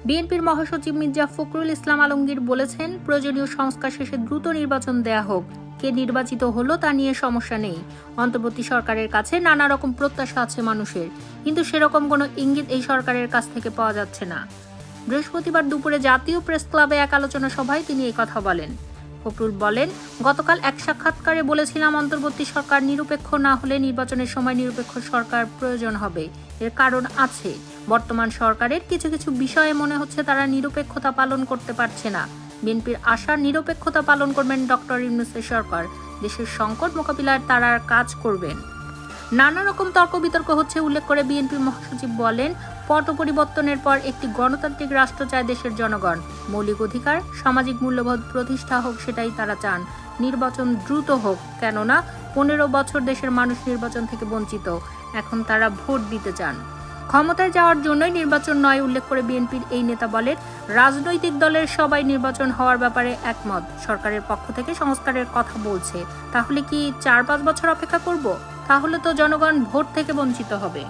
বিএনপির মহাসচিব মির্জা ফখরুল ইসলাম আলমগীর বলেছেন, প্রয়োজনীয় সংস্কার শেষে দ্রুত নির্বাচন দেয়া হোক। কে নির্বাচিত হলো তা নিয়ে সমস্যা নেই। অন্তর্বর্তী সরকারের কাছে নানা রকম প্রত্যাশা আছে মানুষের, কিন্তু সেরকম কোনো ইঙ্গিত এই সরকারের কাছ থেকে পাওয়া যাচ্ছে না। বৃহস্পতিবার দুপুরে জাতীয় প্রেস ক্লাবে এক আলোচনা সভায় তিনি এই কথা বলেন। ফখরুল বলেন, গতকাল এক সাক্ষাৎকারে বলেছিলাম, অন্তর্বর্তী সরকার নিরপেক্ষ না হলে নির্বাচনের সময় নিরপেক্ষ সরকার প্রয়োজন হবে। এর কারণ আছে, বর্তমান সরকারের কিছু কিছু বিষয়ে মনে হচ্ছে তারা নিরপেক্ষতা পালন করতে পারছে না। বিএনপির আশা নিরপেক্ষতা পালন করবেন ডক্টর ইউনূসের সরকার। দেশের সংকট মোকাবিলায় তারা কাজ করবেন। নানা রকম তর্ক বিতর্ক হচ্ছে উল্লেখ করে বিএনপির মহাসচিব বলেন, পট পরিবর্তনের পর একটি গণতান্ত্রিক রাষ্ট্র চায় দেশের জনগণ। মৌলিক অধিকার, সামাজিক মূল্যবোধ প্রতিষ্ঠা হোক, সেটাই তারা চান। নির্বাচন দ্রুত হোক, কেননা 15 বছর দেশের মানুষ নির্বাচন থেকে বঞ্চিত। এখন তারা ভোট দিতে চান। ক্ষমতায় যাওয়ার জন্যই নির্বাচন নয় উল্লেখ করে বিএনপির এই নেতা বলেন, রাজনৈতিক দলের সবাই নির্বাচন হওয়ার ব্যাপারে একমত। সরকারের পক্ষ থেকে সংস্কারের কথা বলছে। তাহলে কি 4-5 বছর অপেক্ষা করব? তাহলে তো জনগণ ভোট থেকে বঞ্চিত হবে।